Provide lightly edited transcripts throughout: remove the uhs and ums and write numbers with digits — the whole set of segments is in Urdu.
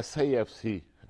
SIFC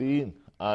3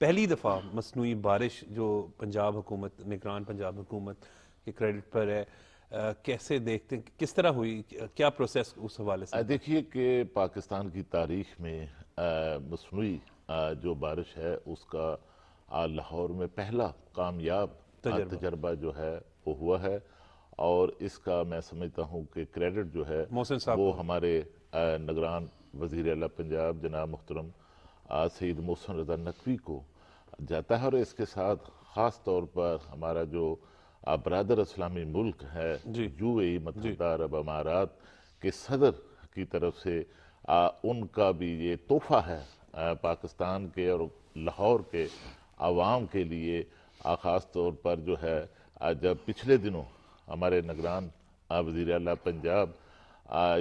پہلی دفعہ مصنوعی بارش جو پنجاب حکومت، نگران پنجاب حکومت کے کریڈٹ پر ہے، کیسے دیکھتے ہیں، کس طرح ہوئی، کیا پروسیس اس حوالے سے؟ دیکھیے کہ پاکستان کی تاریخ میں مصنوعی جو بارش ہے اس کا لاہور میں پہلا کامیاب تجربہ جو ہے وہ ہوا ہے، اور اس کا میں سمجھتا ہوں کہ کریڈٹ جو ہے محسن صاحب وہ ہمارے نگران وزیر اعلیٰ پنجاب جناب محترم سید محسن رضا نقوی کو جاتا ہے، اور اس کے ساتھ خاص طور پر ہمارا جو برادر اسلامی ملک ہے یو اے ای متحدہ عرب امارات کے صدر کی طرف سے ان کا بھی یہ تحفہ ہے پاکستان کے اور لاہور کے عوام کے لیے، خاص طور پر جو ہے جب پچھلے دنوں ہمارے نگران وزیر اعلیٰ پنجاب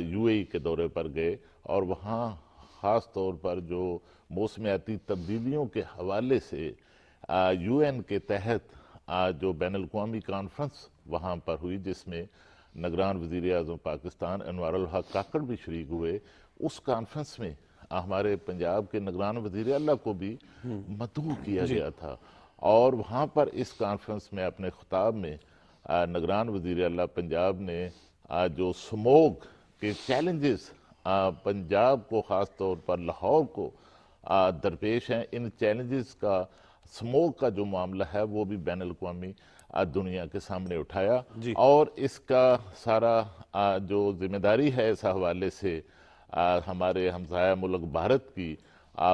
یو اے ای کے دورے پر گئے، اور وہاں خاص طور پر جو موسمیاتی تبدیلیوں کے حوالے سے یو این کے تحت جو بین الاقوامی کانفرنس وہاں پر ہوئی، جس میں نگران وزیر اعظم پاکستان انوار الحق کاکڑ بھی شریک ہوئے، اس کانفرنس میں ہمارے پنجاب کے نگران وزیر اعلیٰ کو بھی مدعو کیا گیا تھا، اور وہاں پر اس کانفرنس میں اپنے خطاب میں نگران وزیر اعلیٰ پنجاب نے جو سموگ کے چیلنجز پنجاب کو خاص طور پر لاہور کو درپیش ہیں، ان چیلنجز کا سموگ کا جو معاملہ ہے وہ بھی بین الاقوامی دنیا کے سامنے اٹھایا، اور اس کا سارا جو ذمہ داری ہے اس حوالے سے ہمارے ہمسایہ ملک بھارت کی،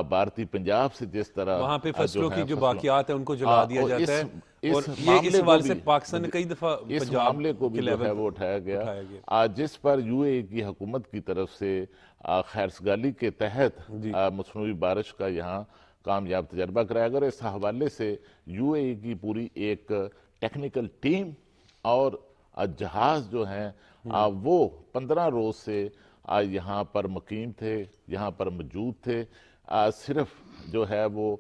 بھارتی پنجاب سے جس طرح وہاں پہ فصلوں کی جو باقیات ہیں ان کو جلا دیا جاتا ہے، اور یہ اس حوالے سے پاکستان نے کئی دفعہ اس معاملے کو بھی جو ہے وہ اٹھایا گیا، جس پر یو اے ای کی حکومت کی طرف سے خیرسگالی کے تحت مصنوعی بارش کا یہاں کامیاب تجربہ کرایا گیا۔ اس حوالے سے یو اے ای کی پوری ایک ٹیکنیکل ٹیم اور جہاز جو ہیں وہ 15 روز سے یہاں پر مقیم تھے، یہاں پر موجود تھے، صرف جو ہے وہ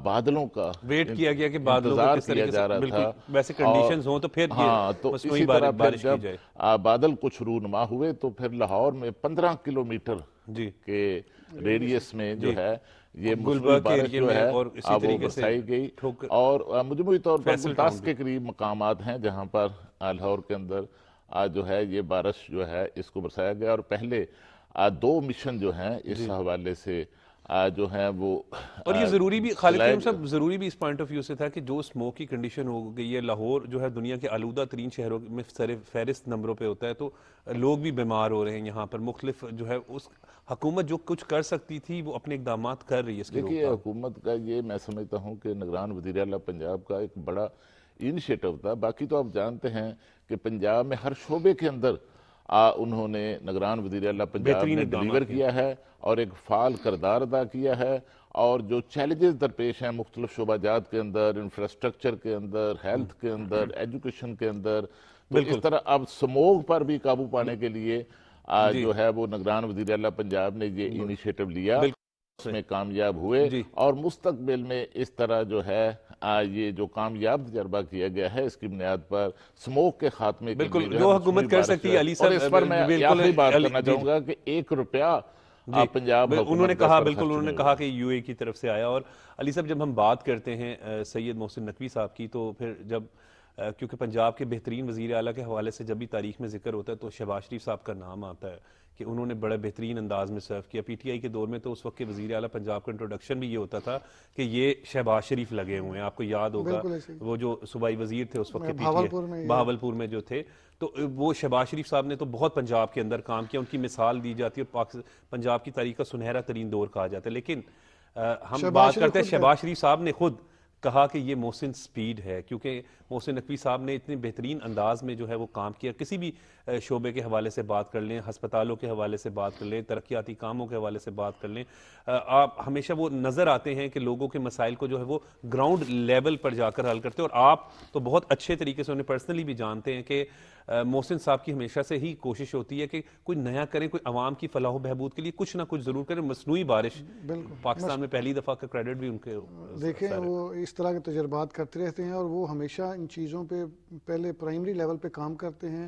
بادلوں کا ویٹ کیا گیا کہ بادلوں کو کس طریقے سے بالکل ویسے کنڈیشنز ہوں تو پھر یہ اسی طرح پھر جب بادل کچھ رونما ہوئے تو پھر لاہور میں 15 کلومیٹر کے ریڈیس میں جو ہے یہ مصنوعی بارش جو ہے وہ برسائی گئی، اور مجموعی طور پر 10 کے قریب مقامات ہیں جہاں پر لاہور کے اندر جو ہے یہ بارش جو ہے اس کو برسایا گیا، اور پہلے 2 مشن جو ہیں اس حوالے سے جو ہیں وہ، اور یہ ضروری بھی خالد کریم صاحب ضروری بھی اس پوائنٹ آف ویو سے تھا کہ جو اسموک کی کنڈیشن ہو گئی ہے، لاہور جو ہے دنیا کے آلودہ ترین شہروں میں سر فہرست نمبروں پہ ہوتا ہے، تو لوگ بھی بیمار ہو رہے ہیں یہاں پر، مختلف جو ہے اس حکومت جو کچھ کر سکتی تھی وہ اپنے اقدامات کر رہی ہے اس کے دیکھیے حکومت کا یہ میں سمجھتا ہوں کہ نگران وزیر اعلیٰ پنجاب کا ایک بڑا انیشیٹو تھا، باقی تو آپ جانتے ہیں کہ پنجاب میں ہر شعبے کے اندر انہوں نے نگران وزیر اعلیٰ پنجاب نے ڈیلیور کیا ہے اور ایک فعال کردار ادا کیا ہے، اور جو چیلنجز درپیش ہیں مختلف شعبہ جات کے اندر، انفراسٹرکچر کے اندر، ہیلتھ کے اندر، ایجوکیشن کے اندر، تو اس طرح اب سموگ پر بھی قابو پانے کے لیے جو ہے وہ نگران وزیر اعلیٰ پنجاب نے یہ انیشیٹو لیا، اس میں کامیاب ہوئے، اور مستقبل میں اس طرح جو ہے یہ جو کامیاب تجربہ کیا گیا ہے اس کی بنیاد پر سموگ کے خاتمے کے لیے جو حکومت کر سکتی ہے، علی صاحب، اور اس پر میں آخری بات کرنا چاہوں گا کہ 1 روپیہ پنجاب انہوں نے کہا، بالکل انہوں نے کہا کہ یو اے کی طرف سے آیا۔ اور علی صاحب جب ہم بات کرتے ہیں سید محسن نقوی صاحب کی، تو پھر جب کیونکہ پنجاب کے بہترین وزیر اعلیٰ کے حوالے سے جب بھی تاریخ میں ذکر ہوتا ہے تو شہباز شریف صاحب کا نام آتا ہے کہ انہوں نے بڑے بہترین انداز میں سرو کیا۔ پی ٹی آئی کے دور میں تو اس وقت کے وزیر اعلیٰ پنجاب کا انٹروڈکشن بھی یہ ہوتا تھا کہ یہ شہباز شریف لگے ہوئے ہیں، آپ کو یاد ہوگا وہ جو صوبائی وزیر تھے اس وقت کے بہاولپور میں جو تھے، تو وہ شہباز شریف صاحب نے تو بہت پنجاب کے اندر کام کیا، ان کی مثال دی جاتی ہے اور پنجاب کی تاریخ کا سنہرا ترین دور کہا جاتا ہے۔ لیکن ہم بات کرتے ہیں شہباز شریف صاحب نے خود کہا کہ یہ محسن سپیڈ ہے، کیونکہ محسن نقوی صاحب نے اتنے بہترین انداز میں جو ہے وہ کام کیا، کسی بھی شعبے کے حوالے سے بات کر لیں، ہسپتالوں کے حوالے سے بات کر لیں، ترقیاتی کاموں کے حوالے سے بات کر لیں، آپ ہمیشہ وہ نظر آتے ہیں کہ لوگوں کے مسائل کو جو ہے وہ گراؤنڈ لیول پر جا کر حل کرتے ہیں، اور آپ تو بہت اچھے طریقے سے انہیں پرسنلی بھی جانتے ہیں کہ محسن صاحب کی ہمیشہ سے ہی کوشش ہوتی ہے کہ کوئی نیا کریں، کوئی عوام کی فلاح و بہبود کے لیے کچھ نہ کچھ ضرور کریں۔ مصنوعی بارش پاکستان میں پہلی دفعہ کا کریڈٹ بھی ان کے دیکھیں، وہ اس طرح کے تجربات کرتے رہتے ہیں اور وہ ہمیشہ ان چیزوں پہ پہلے پرائمری لیول پہ کام کرتے ہیں،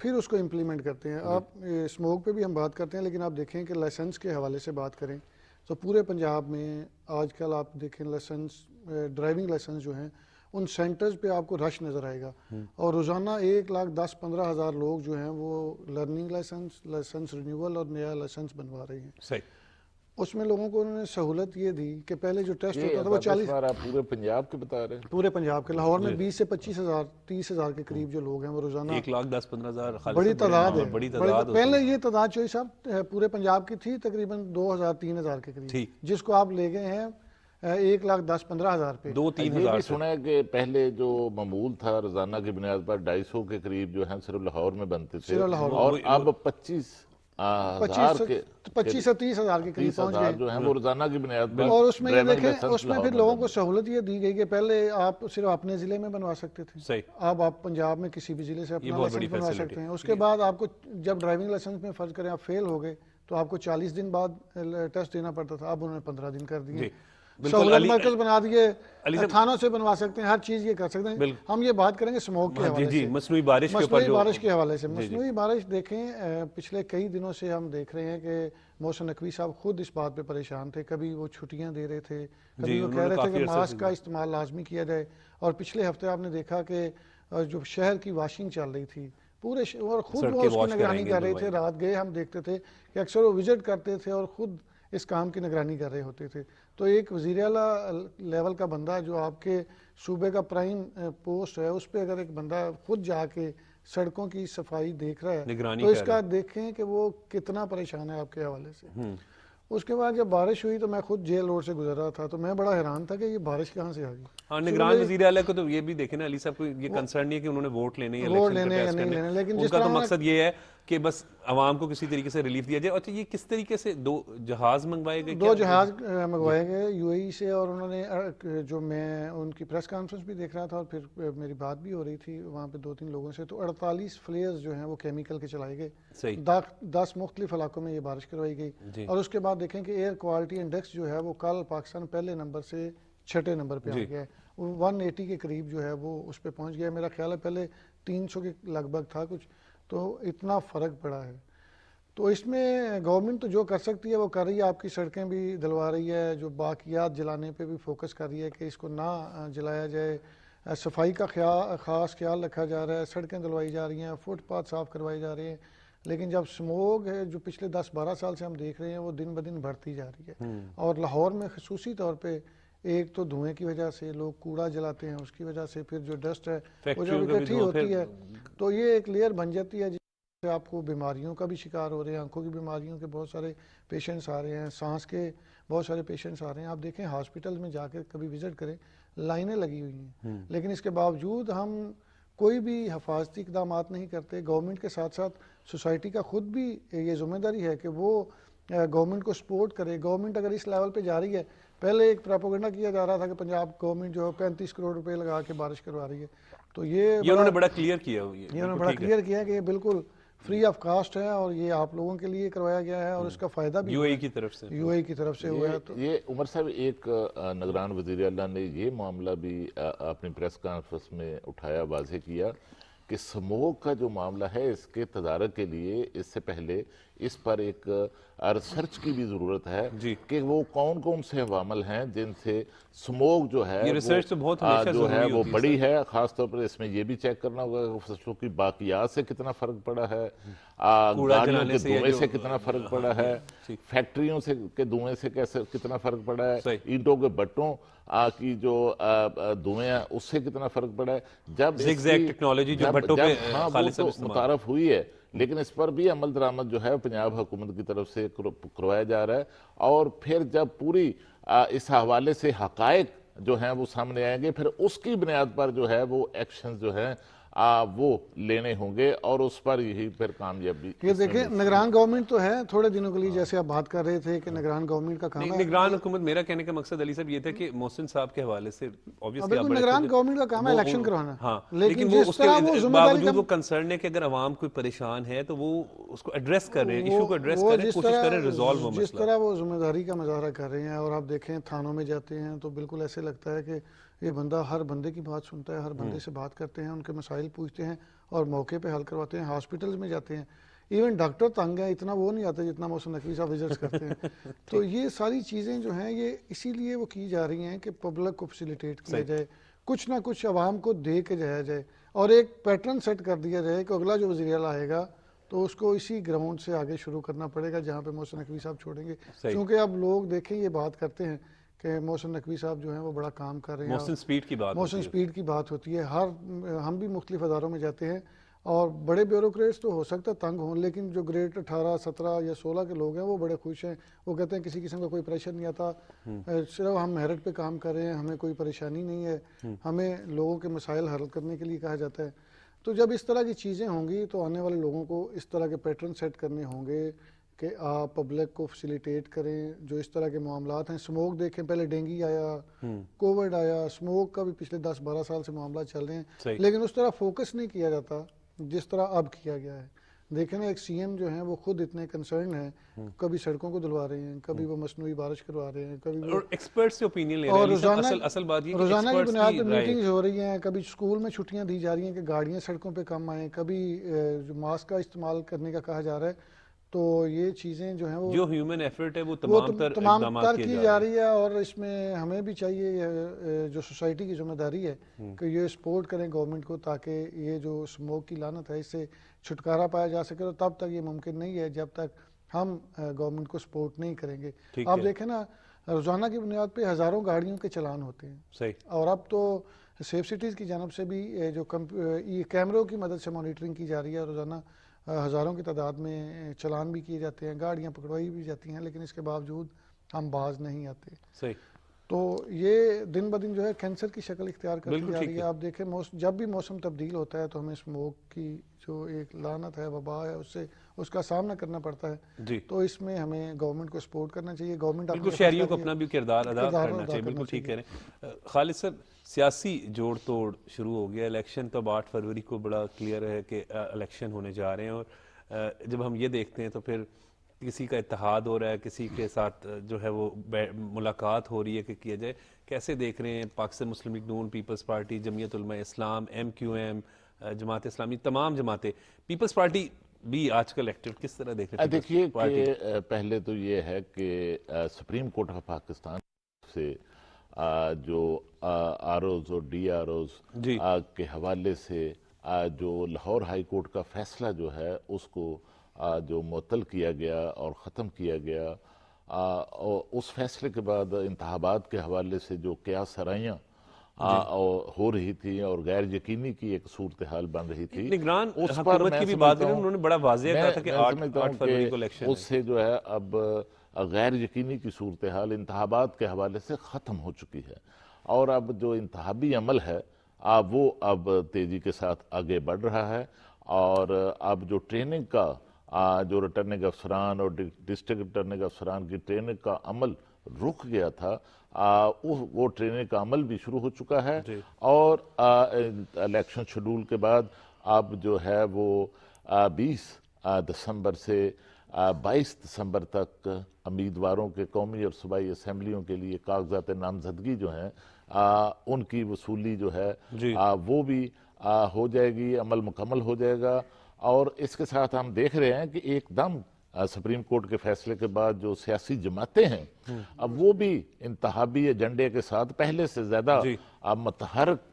پھر اس کو امپلیمنٹ کرتے ہیں. آپ اسموک پہ بھی ہم بات کرتے ہیں, لیکن آپ دیکھیں کہ لائسنس کے حوالے سے بات کریں تو پورے پنجاب میں آج کل آپ دیکھیں لائسنس, ڈرائیونگ لائسنس جو ہیں ان سینٹرز پہ آپ کو رش نظر آئے گا, اور روزانہ 1,10,15,000 لوگ جو ہیں وہ لرننگ لائسنس رینیول اور نیا لائسنس بنوا رہے ہیں. صحیح. اس میں لوگوں کو انہوں نے سہولت یہ دی کہ پہلے جو ٹیسٹ یہ ہوتا تھا وہ 40 آپ پورے پنجاب کے بتا رہے ہیں؟ پورے پنجاب کے, لاہور میں 20 سے 25,000 30,000 کے قریب جو لوگ ہیں وہ روزانہ 1,10,15,000 بڑی تعداد ہے. بڑی تعداد پہلے یہ تعداد چوئی صاحب پورے پنجاب کی تھی تقریباً 2,000-3,000 کے قریب, جس کو آپ لے گئے ہیں 1,10,15,000 پہ. 2-3 یہ بھی سنا ہے کہ پہلے جو معمول تھا روزانہ کی بنیاد پر 250 کے قریب جو ہیں صرف لاہور میں بنتے تھے, اور اب 25 سے 30,000 کے قریب پہنچ گئے جو ہیں وہ روزانہ کی بنیاد پر. اور اس میں یہ دیکھیں اس میں پھر لوگوں کو سہولت یہ دی گئی کہ پہلے آپ صرف اپنے ضلع میں بنوا سکتے تھے, اب آپ پنجاب میں کسی بھی ضلع سے اپنا لائسنس بنوا سکتے ہیں. اس کے بعد آپ کو جب ڈرائیونگ لائسنس میں فرض کریں آپ فیل ہو گئے تو آپ کو 40 دن بعد ٹیسٹ دینا پڑتا تھا, اب انہوں نے 15 دن کر دیے. سہولت مرکز بنا دیے, تھانوں سے بنوا سکتے ہیں, ہر چیز یہ کر سکتے ہیں. ہم یہ بات کریں گے اسموک کے حوالے سے, مصنوعی بارش کے حوالے سے. مصنوعی بارش دیکھیں پچھلے کئی دنوں سے ہم دیکھ رہے ہیں کہ محسن نقوی صاحب خود اس بات پہ پریشان تھے. کبھی وہ چھٹیاں دے رہے تھے, کبھی وہ کہہ رہے تھے کہ ماسک کا استعمال لازمی کیا جائے, اور پچھلے ہفتے آپ نے دیکھا کہ جو شہر کی واشنگ چل رہی تھی پورے اور خود وہ اس کی نگرانی کر رہے تھے. رات گئے ہم دیکھتے تھے کہ اکثر وہ وزٹ کرتے تھے اور خود اس کام کی نگرانی کر رہے ہوتے تھے. تو ایک وزیر اعلیٰ لیول کا بندہ جو آپ کے صوبے کا پرائم پوسٹ ہے, اس پہ اگر ایک بندہ خود جا کے سڑکوں کی صفائی دیکھ رہا ہے تو اس کا دیکھیں کہ وہ کتنا پریشان ہے آپ کے حوالے سے. اس کے بعد جب بارش ہوئی تو میں خود جیل روڈ سے گزر رہا تھا, تو میں بڑا حیران تھا کہ یہ بارش کہاں سے آ گئی. ہاں, نگران وزیر اعلیٰ کو تو یہ بھی دیکھیں نا علی صاحب کو یہ کنسرن نہیں ہے کہ انہوں نے ووٹ لینے یا الیکشن کرنے, لیکن ان کا تو مقصد یہ ہے کہ بس عوام کو کسی طریقے سے ریلیف دیا جائے. اچھا, یہ کس طریقے سے 2 جہاز منگوائے گئے؟ 2 جہاز منگوائے گئے یو اے ای سے, اور انہوں نے جو میں ان کی پریس کانفرنس بھی دیکھ رہا تھا اور پھر میری بات بھی ہو رہی تھی وہاں پہ 2-3 لوگوں سے, تو 48 فلیئرز جو ہیں وہ کیمیکل کے چلائے گئے. 10 مختلف علاقوں میں یہ بارش کروائی گئی. اور اس کے بعد دیکھیں کہ ایئر کوالٹی انڈیکس جو ہے وہ کل پاکستان پہلے نمبر سے 6 نمبر پہ آ گیا ہے. 180 کے قریب جو ہے وہ اس پہ پہنچ گیا. میرا خیال ہے پہلے 300 کے لگ بھگ تھا کچھ, تو اتنا فرق پڑا ہے. تو اس میں گورنمنٹ تو جو کر سکتی ہے وہ کر رہی ہے, آپ کی سڑکیں بھی دلوا رہی ہے, جو باقیات جلانے پہ بھی فوکس کر رہی ہے کہ اس کو نہ جلایا جائے, صفائی کا خاص خیال رکھا جا رہا ہے, سڑکیں دلوائی جا رہی ہیں, فٹ پاتھ صاف کروائے جا رہے ہیں. لیکن جب سموگ ہے جو پچھلے 10-12 سال سے ہم دیکھ رہے ہیں وہ دن بدن بڑھتی جا رہی ہے, اور لاہور میں خصوصی طور پہ ایک تو دھوئیں کی وجہ سے لوگ کوڑا جلاتے ہیں, اس کی وجہ سے پھر جو ڈسٹ ہے وہ جب اکٹھی ہوتی ہے تو یہ ایک لیئر بن جاتی ہے, جس سے آپ کو بیماریوں کا بھی شکار ہو رہے ہیں, آنکھوں کی بیماریوں کے بہت سارے پیشنٹس آ رہے ہیں, سانس کے بہت سارے پیشنٹس آ رہے ہیں. آپ دیکھیں ہاسپٹل میں جا کے کبھی وزٹ کریں, لائنیں لگی ہوئی ہیں, لیکن اس کے باوجود ہم کوئی بھی حفاظتی اقدامات نہیں کرتے. گورنمنٹ کے ساتھ ساتھ سوسائٹی کا خود بھی یہ ذمہ داری ہے کہ وہ گورنمنٹ کو سپورٹ کرے. گورنمنٹ اگر اس لیول پہ جا رہی ہے, پہلے ایک پروپیگنڈا کیا جا رہا تھا کہ پنجاب گورنمنٹ جو ہے 35 کروڑ روپے لگا کے بارش کروا رہی ہے, تو یہ انہوں نے بڑا کلیئر کیا, یہ انہوں نے بڑا کلیئر کیا کہ یہ بالکل فری آف کاسٹ ہے اور یہ آپ لوگوں کے لیے کروایا گیا ہے, اور اس کا فائدہ بھی یو اے کی طرف سے ہوا ہے. تو یہ عمر صاحب ایک نگران وزیر اعلیٰ نے یہ معاملہ بھی اپنی پریس کانفرنس میں اٹھایا, واضح کیا کہ سموگ کا جو معاملہ ہے اس کے تدارک کے لیے اس سے پہلے اس پر ایک ریسرچ کی بھی ضرورت ہے کہ وہ کون کون سے عوامل ہیں جن سے سموگ جو ہے جو ہے وہ بڑی ہے. خاص طور پر اس میں یہ بھی چیک کرنا ہوگا کہ فصلوں کی باقیات سے کتنا فرق پڑا ہے, گاڑیوں کے دھوئیں سے کتنا فرق پڑا ہے, فیکٹریوں کے دھوئیں سے کتنا فرق پڑا ہے, اینٹوں کے بٹوں کی جو دھوئیں ہیں اس سے کتنا فرق پڑا ہے. جب متعارف ہوئی ہے, لیکن اس پر بھی عمل درآمد جو ہے پنجاب حکومت کی طرف سے کروایا جا رہا ہے, اور پھر جب پوری اس حوالے سے حقائق جو ہیں وہ سامنے آئیں گے, پھر اس کی بنیاد پر جو ہے وہ ایکشن جو ہیں وہ لینے ہوں گے, اور اس پر یہی پھر کامیابی. یہ دیکھیں نگران گورنمنٹ تو ہے تھوڑے دنوں کے لیے, جیسے آپ بات کر رہے تھے کہ نگران گورنمنٹ کا کام ہے. نگران حکومت, میرا کہنے کا مقصد علی صاحب یہ تھا کہ محسن صاحب کے حوالے سے بالکل نگران گورنمنٹ کا کام ہے الیکشن کروانا, ہاں, لیکن وہ اس کے باوجود وہ کنسرن ہے کہ اگر عوام کوئی پریشان ہے تو وہ اس کو ایڈریس کر رہے ہیں, ایشو کو ایڈریس کر رہے ہیں, کوشش کر رہے ہیں ریزالو ہو مسئلہ. جس طرح وہ ذمہ داری کا مظاہرہ کر رہے ہیں, اور آپ دیکھیں تھانوں میں جاتے ہیں تو بالکل ایسے لگتا ہے کہ یہ بندہ ہر بندے کی بات سنتا ہے، ہر بندے سے بات کرتے ہیں، ان کے مسائل پوچھتے ہیں اور موقع پہ حل کرواتے ہیں. ہاسپٹلز میں جاتے ہیں، ایون ڈاکٹر تنگ ہیں، اتنا وہ نہیں آتا جتنا محسن نقوی صاحب وزٹس کرتے ہیں. تو یہ ساری چیزیں جو ہیں یہ اسی لیے وہ کی جا رہی ہیں کہ پبلک کو فیسیلیٹیٹ کیا جائے، کچھ نہ کچھ عوام کو دے کے جایا جائے اور ایک پیٹرن سیٹ کر دیا جائے کہ اگلا جو وزیر اعلیٰ آئے گا تو اس کو اسی گراؤنڈ سے آگے شروع کرنا پڑے گا جہاں پہ محسن نقوی صاحب چھوڑیں گے. چونکہ اب لوگ دیکھیں یہ بات کرتے ہیں کہ محسن نقوی صاحب جو ہیں وہ بڑا کام کر رہے ہیں. محسن سپیڈ کی بات محسن سپیڈ کی بات ہوتی ہے. ہم بھی مختلف اداروں میں جاتے ہیں اور بڑے بیوروکریٹس تو ہو سکتا ہے تنگ ہوں، لیکن جو گریڈ 18 17 یا 16 کے لوگ ہیں وہ بڑے خوش ہیں. وہ کہتے ہیں کسی قسم کا کوئی پریشر نہیں آتا، صرف ہم میرٹ پہ کام کر رہے ہیں، ہمیں کوئی پریشانی نہیں ہے، ہمیں لوگوں کے مسائل حل کرنے کے لیے کہا جاتا ہے. تو جب اس طرح کی چیزیں ہوں گی تو آنے والے لوگوں کو اس طرح کے پیٹرن سیٹ کرنے ہوں گے کہ آپ پبلک کو فیسیلیٹیٹ کریں. جو اس طرح کے معاملات ہیں، سموک دیکھیں، پہلے ڈینگی آیا، کووڈ آیا، سموک کا بھی پچھلے 10-12 سال سے معاملات چل رہے ہیں، لیکن اس طرح فوکس نہیں کیا جاتا جس طرح اب کیا گیا ہے. دیکھیں نا ایک سی ایم جو ہیں وہ خود اتنے کنسرن ہیں، کبھی سڑکوں کو دھلوا رہے ہیں، کبھی وہ مصنوعی بارش کروا رہے ہیں، کبھی وہ ایکسپرٹ سے اوپینین لے رہے اور ہیں. اصل بات یہ کہ روزانہ کی experts بنیاد کی پہ رائے. میٹنگز ہو رہی ہیں، کبھی اسکول میں چھٹیاں دی جا رہی ہیں کہ گاڑیاں سڑکوں پہ کم آئیں، کبھی جو ماسک کا استعمال کرنے کا کہا جا رہا ہے. تو یہ چیزیں جو ہیں وہ جو ہیومن ایفرٹ ہے وہ تمام اقدامات تر کیے کی جا رہی ہے. اور اس میں ہمیں بھی چاہیے، جو سوسائٹی کی ذمہ داری ہے کہ یہ سپورٹ کریں گورنمنٹ کو تاکہ یہ جو اسموک کی لعنت ہے اس سے چھٹکارا پایا جا سکے. اور تب تک یہ ممکن نہیں ہے جب تک ہم گورنمنٹ کو سپورٹ نہیں کریں گے. آپ دیکھیں نا روزانہ کی بنیاد پہ ہزاروں گاڑیوں کے چلان ہوتے ہیں، اور اب تو سیف سٹیز کی جانب سے بھی جو کیمروں کی مدد سے مانیٹرنگ کی جا رہی ہے. روزانہ ہزاروں کی تعداد میں چلان بھی کیے جاتے ہیں، گاڑیاں پکڑوائی بھی جاتی ہیں، لیکن اس کے باوجود ہم باز نہیں آتے. تو یہ دن بدن جو ہے کینسر کی شکل اختیار کرتی جا رہی ہے. آپ دیکھیں جب بھی موسم تبدیل ہوتا ہے تو ہمیں اسموک کی جو ایک لعنت ہے، وبا ہے، اس کا سامنا کرنا پڑتا ہے. تو اس میں ہمیں گورنمنٹ کو سپورٹ کرنا چاہیے. گورنمنٹ بالکل شہریوں کو اپنا بھی کردار ادا کرنا چاہیے. بالکل ٹھیک کہہ رہے ہیں. خالد سر، سیاسی جوڑ توڑ شروع ہو گیا. الیکشن تو اب 8 فروری کو بڑا کلیئر ہے کہ الیکشن ہونے جا رہے ہیں، اور جب ہم یہ دیکھتے ہیں تو پھر کسی کا اتحاد ہو رہا ہے، کسی کے ساتھ جو ہے وہ ملاقات ہو رہی ہے کہ کیا جائے. کیسے دیکھ رہے ہیں پاکستان مسلم لیگ نون، پیپلز پارٹی، جمعیت علماء اسلام، MQM، جماعت اسلامی، تمام جماعتیں، پیپلز پارٹی بھی آج کل ایکٹیو، کس طرح دیکھ رہے ہیں؟ دیکھیے کہ پہلے تو یہ ہے کہ سپریم کورٹ آف پاکستان سے جو ROs اور DROs کے حوالے سے جو لاہور ہائی کورٹ کا فیصلہ جو ہے اس کو جو معطل کیا گیا اور ختم کیا گیا، اس فیصلے کے بعد انتخابات کے حوالے سے جو قیاس سرائیاں ہو رہی تھی اور غیر یقینی کی ایک صورتحال بن رہی تھی، نگران اس پر حکومت کی بھی بات کریں، انہوں نے بڑا واضح کہا تھا کہ 8 فروری کو الیکشن ہے. اس سے جو ہے اب غیر یقینی کی صورتحال انتخابات کے حوالے سے ختم ہو چکی ہے، اور اب جو انتخابی عمل ہے وہ اب تیزی کے ساتھ آگے بڑھ رہا ہے. اور اب جو ٹریننگ کا جو ریٹرننگ افسران اور ڈسٹرکٹ ریٹرننگ افسران کی ٹریننگ کا عمل رک گیا تھا، وہ ٹریننگ کا عمل بھی شروع ہو چکا ہے. اور الیکشن شیڈول کے بعد اب جو ہے وہ 20 دسمبر سے 22 دسمبر تک امیدواروں کے قومی اور صوبائی اسمبلیوں کے لیے کاغذات نامزدگی جو ہیں ان کی وصولی جو ہے وہ بھی ہو جائے گی، عمل مکمل ہو جائے گا. اور اس کے ساتھ ہم دیکھ رہے ہیں کہ ایک دم سپریم کورٹ کے فیصلے کے بعد جو سیاسی جماعتیں ہیں اب وہ بھی انتخابی ایجنڈے کے ساتھ پہلے سے زیادہ متحرک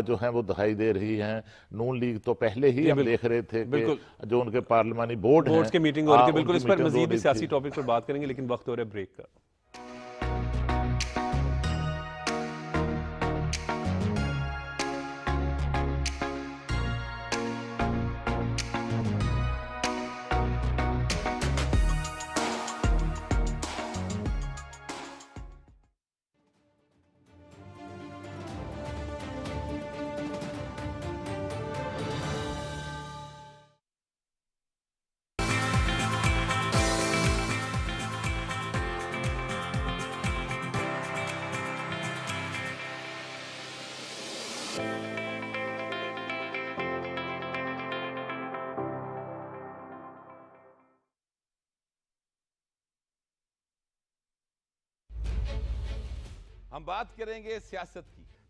جو ہیں وہ دکھائی دے رہی ہیں. نون لیگ تو پہلے ہی ہم دیکھ رہے تھے کہ جو ان کے پارلیمانی بورڈز کی میٹنگ ہو رہی تھی. بالکل اس پر مزید بھی سیاسی ٹاپک پر بات کریں گے، لیکن وقت ہو رہا ہے بریک کا. ہم بات کریں گے سیاست کی.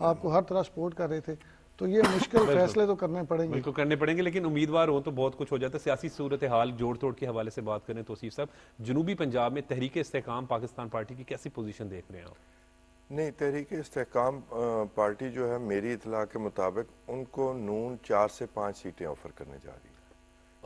آپ کو ہر طرح سپورٹ کر رہے تھے. تو یہ مشکل فیصلے تو کرنے پڑیں گے. بالکل کرنے پڑیں گے, لیکن امیدوار ہوں تو بہت کچھ ہو جاتا ہے. سیاسی صورتحال جوڑ توڑ کے حوالے سے بات کریں توصیف صاحب, جنوبی پنجاب میں تحریک استحکام پاکستان پارٹی کی کیسی پوزیشن دیکھ رہے ہیں آپ؟ نہیں, تحریک استحکام پارٹی جو ہے میری اطلاع کے مطابق ان کو نون 4 سے 5 سیٹیں آفر کرنے جا رہی ہے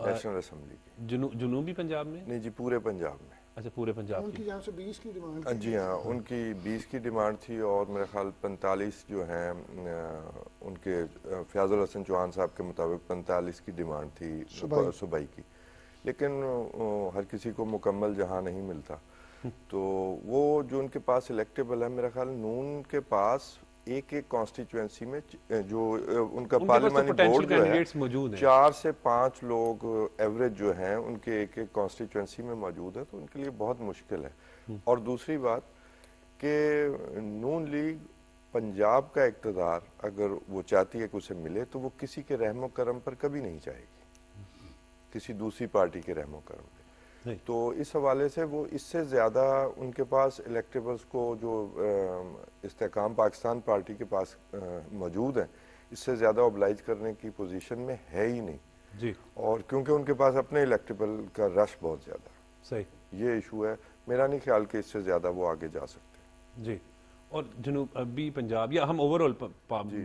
نیشنل اسمبلی کی. جنوبی پنجاب میں؟ نہیں جی, پورے پنجاب میں. اچھا, پورے پنجاب ان کی جہاں سے 20 کی ڈیمانڈ. جی ہاں, ان کی 20 کی ڈیمانڈ تھی اور میرے خیال 45 جو ہیں ان کے فیاض الحسن چوہان صاحب کے مطابق 45 کی ڈیمانڈ تھی صوبائی کی. لیکن ہر کسی کو مکمل جہاں نہیں ملتا, تو وہ جو ان کے پاس الیکٹیبل ہے, میرا خیال نون کے پاس ایک کانسٹیچوئنسی میں جو ان کا پارلیمانی بورڈ جو ہے 4 سے 5 لوگ ایوریج جو ہیں ان کے ایک کانسٹیچوئنسی میں موجود ہے, تو ان کے لیے بہت مشکل ہے. اور دوسری بات کہ نون لیگ پنجاب کا اقتدار اگر وہ چاہتی ہے کہ اسے ملے تو وہ کسی کے رحم و کرم پر کبھی نہیں چاہے گی, کسی دوسری پارٹی کے رحم و کرم پہ. تو اس حوالے سے وہ اس سے زیادہ ان کے پاس الیکٹیبلز کو جو استحکام پاکستان پارٹی کے پاس موجود ہیں, اس سے زیادہ اوبلائج کرنے کی پوزیشن میں ہے ہی نہیں جی. اور کیونکہ ان کے پاس اپنے الیکٹیبل کا رش بہت زیادہ. صحیح, یہ ایشو ہے. میرا نہیں خیال کہ اس سے زیادہ وہ آگے جا سکتے. جی. اور جنوبی پنجاب, یا ہم اوور آل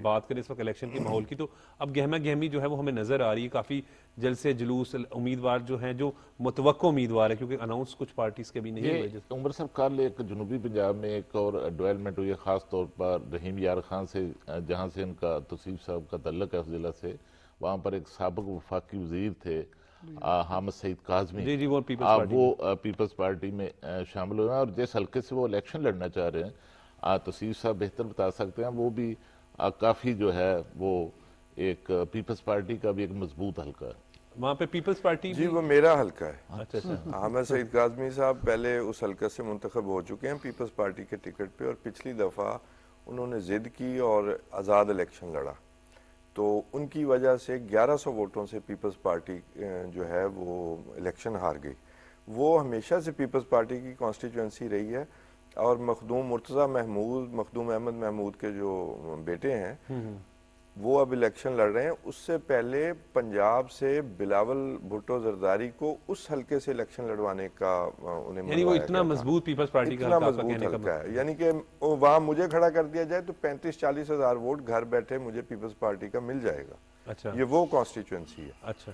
بات کریں اس وقت الیکشن کے ماحول کی, تو اب گہما گہمی جو ہے وہ ہمیں نظر آ رہی ہے. کافی جلسے جلوس امیدوار جو ہیں, جو متوقع امیدوار ہے, کیونکہ اناؤنس کچھ پارٹیز کے بھی نہیں ہوئے. عمر صاحب کل ایک جنوبی پنجاب میں ایک اور ڈویلپمنٹ ہوئی ہے, خاص طور پر رحیم یار خان سے, جہاں سے ان کا توصیف صاحب کا تعلق ہے اس ضلع سے. وہاں پر ایک سابق وفاقی وزیر تھے حامد سعید کاظمی, وہ پیپلز پارٹی میں شامل ہوئے ہیں, اور جس حلقے سے وہ الیکشن لڑنا چاہ رہے ہیں, توصیف صاحب بہتر بتا سکتے ہیں, وہ بھی کافی جو ہے وہ ایک پیپلز پارٹی کا بھی ایک مضبوط حلقہ ہے. وہاں پہ پیپلز پارٹی جی وہ میرا حلقہ ہے. اچھا, حامد سعید کاظمی صاحب پہلے اس حلقے سے منتخب ہو چکے ہیں پیپلز پارٹی کے ٹکٹ پہ, اور پچھلی دفعہ انہوں نے ضد کی اور آزاد الیکشن لڑا, تو ان کی وجہ سے 1100 ووٹوں سے پیپلز پارٹی جو ہے وہ الیکشن ہار گئی. وہ ہمیشہ سے پیپلز پارٹی کی کانسٹیچوئنسی رہی ہے, اور مخدوم مرتضی محمود, مخدوم احمد محمود کے جو بیٹے ہیں وہ اب الیکشن لڑ رہے ہیں. اس سے پہلے پنجاب سے بلاول بھٹو زرداری کو اس حلقے سے الیکشن لڑوانے کا انہیں یعنی وہ اتنا مضبوط پیپلز پارٹی کا حلقہ ہے, یعنی کہ وہاں مجھے کھڑا کر دیا جائے تو 35-40 ہزار ووٹ گھر بیٹھے مجھے پیپلز پارٹی کا مل جائے گا. اچھا, یہ وہ کانسٹیچوئنسی ہے. اچھا,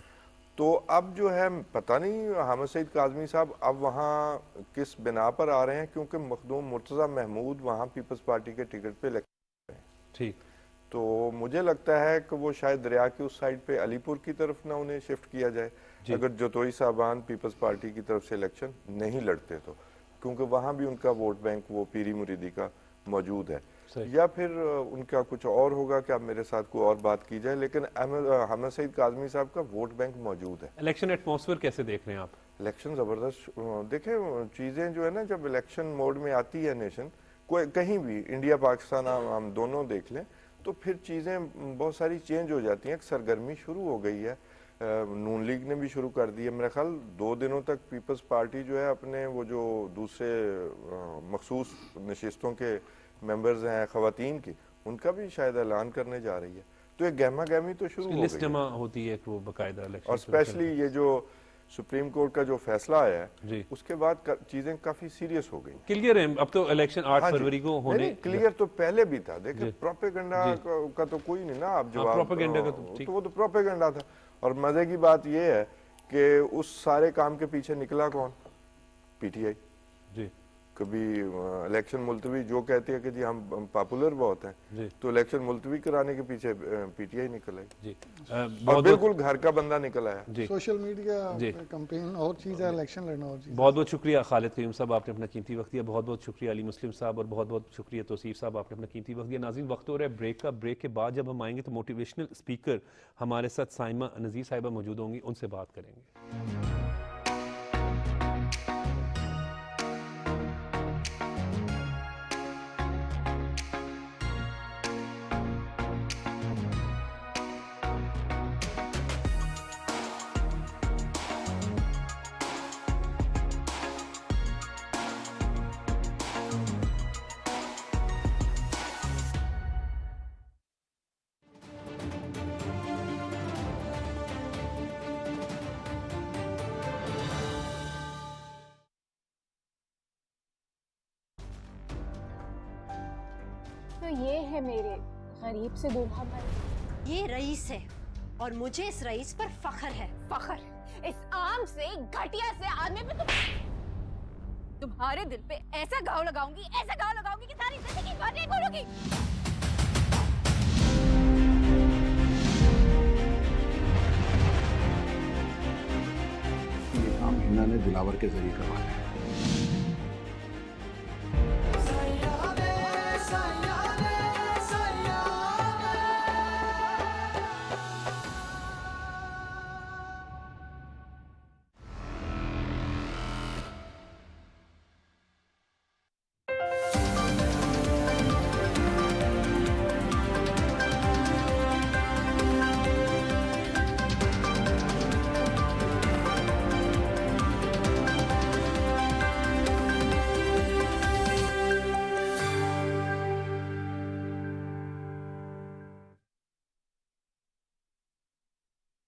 تو اب جو ہے پتہ نہیں حامد سعید کاظمی صاحب اب وہاں کس بنا پر آ رہے ہیں, کیونکہ مخدوم مرتضی محمود وہاں پیپلز پارٹی کے ٹکٹ پہ الیکشن ہیں. ٹھیک, تو مجھے لگتا ہے کہ وہ شاید دریا کی اس سائڈ پہ علی پور کی طرف نہ انہیں شفٹ کیا جائے اگر جوتوئی صاحبان پیپلز پارٹی کی طرف سے الیکشن نہیں لڑتے تو, کیونکہ وہاں بھی ان کا ووٹ بینک وہ پیری مریدی کا موجود ہے. یا پھر ان کا کچھ اور ہوگا کہ اب میرے ساتھ کوئی اور بات کی جائے, لیکن حامد سعید کاظمی صاحب کا ووٹ بینک موجود ہے. الیکشن ایٹماسفیئر کیسے دیکھ رہے ہیں آپ؟ الیکشن زبردست. دیکھیں چیزیں جو ہے نا, جب الیکشن موڈ میں آتی ہے نیشن, کوئی کہیں بھی انڈیا پاکستان ہم دونوں دیکھ لیں, تو پھر چیزیں بہت ساری چینج ہو جاتی ہیں. ایک سرگرمی شروع ہو گئی ہے, نون لیگ نے بھی شروع کر دی ہے. میرا خیال 2 دنوں تک پیپلز پارٹی جو ہے اپنے وہ جو دوسرے مخصوص نشستوں کے ممبرز ہیں خواتین کی, ان کا بھی شاید اعلان کرنے جا رہی ہے. تو ایک گہما گہمی تو شروع ہو گئی, لسٹ جمع ہوتی ہے وہ باقاعدہ الیکشن, اور اسپیشلی یہ جو سپریم کورٹ کا جو فیصلہ آیا ہے اس کے بعد چیزیں کافی سیریس ہو گئی. کلیئر ہے اب تو الیکشن 8 فروری کو ہونے. کلیئر تو پہلے بھی تھا. دیکھیں پروپیگنڈا کا تو کوئی نہیں نا, اب جواب پروپیگنڈا کا تو وہ تو پروپیگنڈا تھا. اور مزے کی بات یہ ہے کہ اس سارے کام کے پیچھے نکلا کون؟ P T I. جی, کبھی الیکشن ملتوی جو کہتی ہے کہ جی ہم پاپولر بہت ہیں, تو الیکشن ملتوی کرانے کے پیچھے پی ٹی آئی نکل آئی, اور بالکل گھر کا بندہ نکل آیا. سوشل میڈیا کمپین اور چیز ہے, الیکشن لڑنا اور چیز. بہت بہت شکریہ خالد قیوم صاحب, آپ نے اپنا قیمتی وقت دیا. بہت بہت شکریہ علی مسلم صاحب, اور بہت بہت شکریہ توصیف صاحب, آپ نے اپنا قیمتی وقت دیا. ناظرین وقت ہو رہا ہے بریک کا. بریک کے بعد جب ہم آئیں گے تو موٹیویشنل اسپیکر ہمارے ساتھ سائمہ نذیر صاحبہ موجود ہوں گی, ان سے بات کریں گے. یہ ہے میرے غریب سے دولہا بھائی. یہ رئیس ہے اور مجھے اس رئیس پر فخر ہے. فخر اس عام سے گھٹیا سے آدمی پہ تمہارے دل پہ ایسا گھاؤ لگاؤں گی کہ ساری زندگی بھر نہیں بھولو گی. یہ کام ہنا نے دلاور کے ذریعے کروایا ہے.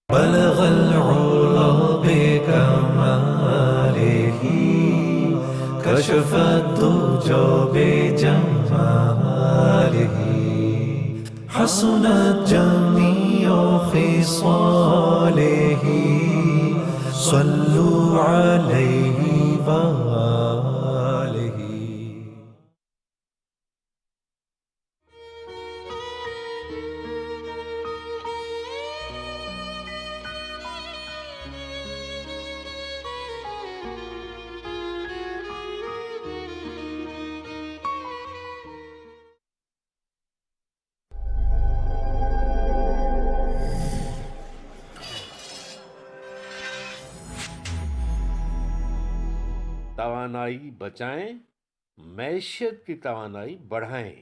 بلغ العلا بكماله كشف الدجى بجماله حسنت جميع خصاله صلوا عليه وآله. توانائی بچائیں، معیشت کی توانائی بڑھائیں.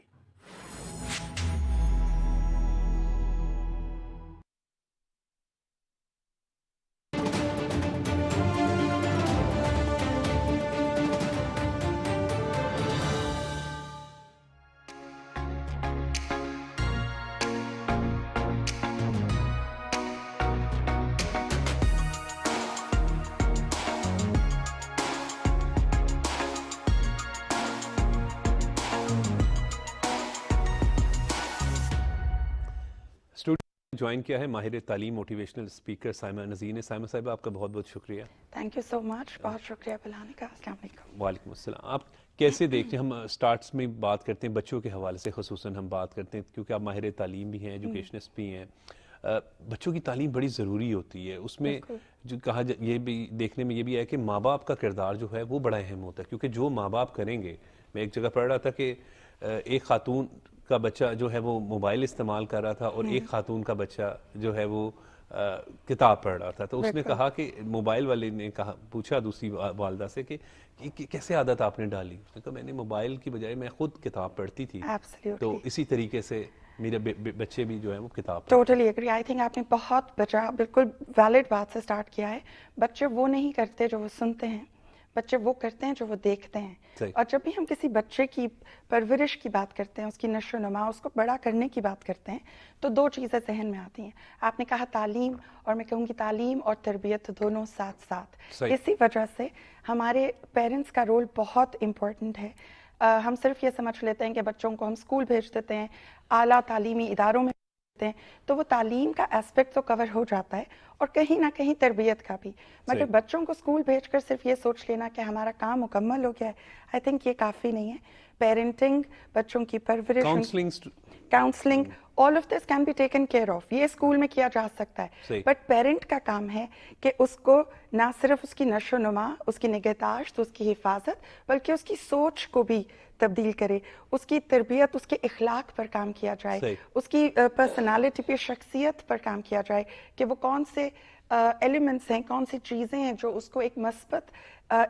جوائن کیا ہے ماہر تعلیم موٹیویشنل اسپیکر سائمہ نذیر نے. سائمہ صاحبہ آپ کا بہت بہت شکریہ. تھینک یو سو مچ. بہت شکریہ بلانے کا. السلام علیکم. وعلیکم السلام. آپ کیسے دیکھتے ہیں، ہم سٹارٹس میں بات کرتے ہیں بچوں کے حوالے سے، خصوصاً ہم بات کرتے ہیں کیونکہ آپ ماہر تعلیم بھی ہیں، ایجوکیشنسٹ بھی ہیں. بچوں کی تعلیم بڑی ضروری ہوتی ہے. اس میں جو کہا یہ بھی دیکھنے میں یہ بھی ہے کہ ماں باپ کا کردار جو ہے وہ بڑا اہم ہوتا ہے، کیونکہ جو ماں باپ کریں گے. میں ایک جگہ پڑھ رہا تھا کہ ایک خاتون کا بچہ جو ہے وہ موبائل استعمال کر رہا تھا اور ایک خاتون کا بچہ جو ہے وہ کتاب پڑھ رہا تھا. تو اس نے کہا کہ موبائل والے نے کہا، پوچھا دوسری والدہ سے کہ کیسے عادت آپ نے ڈالی؟ اس نے کہا میں نے موبائل کی بجائے میں خود کتاب پڑھتی تھی. تو اسی طریقے سے میرے بچے بھی جو ہے وہ کتاب. Totally agree. آئی تھنک آپ نے بہت بالکل ویلڈ بات سے سٹارٹ کیا ہے. بچے وہ نہیں کرتے جو وہ سنتے ہیں، بچے وہ کرتے ہیں جو وہ دیکھتے ہیں. اور جب بھی ہم کسی بچے کی پرورش کی بات کرتے ہیں، اس کی نشو و نما، اس کو بڑا کرنے کی بات کرتے ہیں، تو دو چیزیں ذہن میں آتی ہیں. آپ نے کہا تعلیم، اور میں کہوں گی تعلیم اور تربیت دونوں ساتھ ساتھ. اسی وجہ سے ہمارے پیرنٹس کا رول بہت امپورٹنٹ ہے. ہم صرف یہ سمجھ لیتے ہیں کہ بچوں کو ہم اسکول بھیج دیتے ہیں، اعلیٰ تعلیمی اداروں میں ہیں، تو وہ تعلیم کا اسپیکٹ تو کور ہو جاتا ہے اور کہیں نہ کہیں تربیت کا بھی. مگر بچوں کو اسکول بھیج کر صرف یہ سوچ لینا کہ ہمارا کام مکمل ہو گیا ہے، آئی تھنک یہ کافی نہیں ہے. پیرنٹنگ، بچوں کی پرورش، counselling, all of this can be taken care of. یہ اسکول میں کیا جا سکتا ہے. بٹ پیرنٹ کا کام ہے کہ اس کو نہ صرف اس کی نشو و نما، اس کی نگہداشت، اس کی حفاظت، بلکہ اس کی سوچ کو بھی تبدیل کرے، اس کی تربیت، اس کے اخلاق پر کام کیا جائے، اس کی پرسنالٹی پہ، شخصیت پر کام کیا جائے کہ وہ کون سے ایلیمنٹس ہیں، کون سی چیزیں ہیں جو اس کو ایک مثبت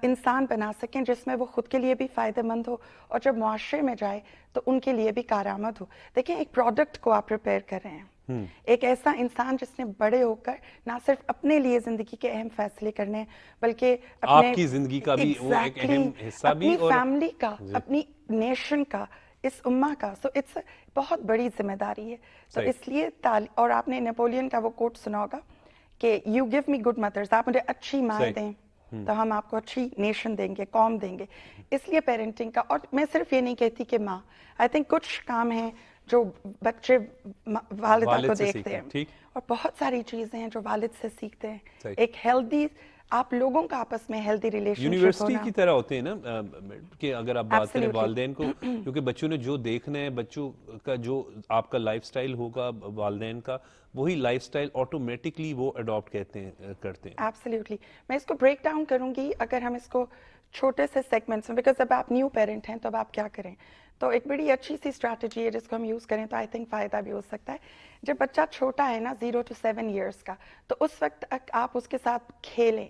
انسان بنا سکیں، جس میں وہ خود کے لیے بھی فائدہ مند ہو اور جب معاشرے میں جائے تو ان کے لیے بھی کارآمد ہو. دیکھیں ایک پروڈکٹ کو آپ پریپیئر کر رہے ہیں، ایک ایسا انسان جس نے بڑے ہو کر نہ صرف اپنے لیے زندگی کے اہم فیصلے کرنے ہیں بلکہ آپ کی زندگی کا بھی ایک اہم حصہ بھی، اپنی فیملی کا، اپنی نیشن کا، اس امہ کا. سو اٹس بہت بڑی ذمہ داری ہے. تو اس لیے اور آپ نے نیپولین کا وہ کوٹ سنا ہوگا کہ you give me good mothers, آپ مجھے اچھی ماں دیں تو ہم آپ کو اچھی نیشن دیں گے، قوم دیں گے. اس لیے پیرنٹنگ کا، اور میں صرف یہ نہیں کہتی کہ ماں، آئی تھنک کچھ کام ہیں جو بچے والدہ کو دیکھتے ہیں، اور بہت ساری چیزیں ہیں جو والد سے سیکھتے ہیں. ایک ہیلدی، آپ لوگوں کا آپس میں ہیلدی ریلیشن یونیورسٹی کی طرح ہوتے ہیں نا کہ اگر آپ بات کریں والدین کو، کیونکہ بچوں نے جو دیکھنا ہے، بچوں کا جو آپ کا لائف سٹائل ہوگا والدین کا، وہی لائف سٹائل آٹومیٹکلی وہ اڈاپٹ کرتے ہیں. ایبسلیوٹلی. میں اس کو بریک ڈاؤن کروں گی اگر ہم اس کو چھوٹے سے سیگمنٹس میں، بیکاز اب آپ نیو پیرنٹ ہیں تو اب آپ کیا کریں. تو ایک بڑی اچھی سی اسٹریٹجی ہے جس کو ہم یوز کریں تو آئی تھنک فائدہ بھی ہو سکتا ہے. جب بچہ چھوٹا ہے نا 0 to 7 ایئرس کا، تو اس وقت تک آپ اس کے ساتھ کھیلیں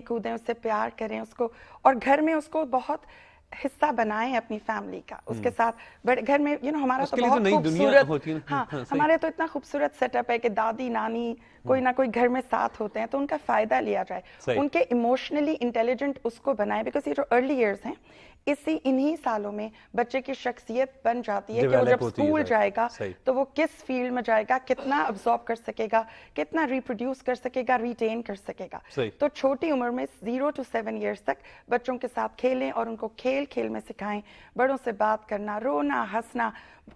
کودیں، اس سے پیار کریں اس کو، اور گھر میں اس کو بہت حصہ بنائیں اپنی فیملی کا. اس کے ساتھ بڑے گھر میں ہمارا تو بہت خوبصورت، ہاں ہمارے تو اتنا خوبصورت سیٹ اپ ہے کہ دادی نانی کوئی نہ کوئی گھر میں ساتھ ہوتے ہیں، تو ان کا فائدہ لیا جائے. ان کے ایموشنلی انٹیلیجنٹ اس کو بنائے، بیکاز یہ جو ارلی ایئرس ہیں انہی سالوں میں بچے کی شخصیت بن جاتی ہے کہ وہ جب اسکول جائے گا تو وہ کس فیلڈ میں جائے گا، کتنا ابزارب کر سکے گا، کتنا ریپروڈیوس کر سکے گا، ریٹین کر سکے گا. تو چھوٹی عمر میں 0 to 7 ایئرس تک بچوں کے ساتھ کھیلیں اور ان کو کھیل میں سکھائیں بڑوں سے بات کرنا، رونا، ہنسنا،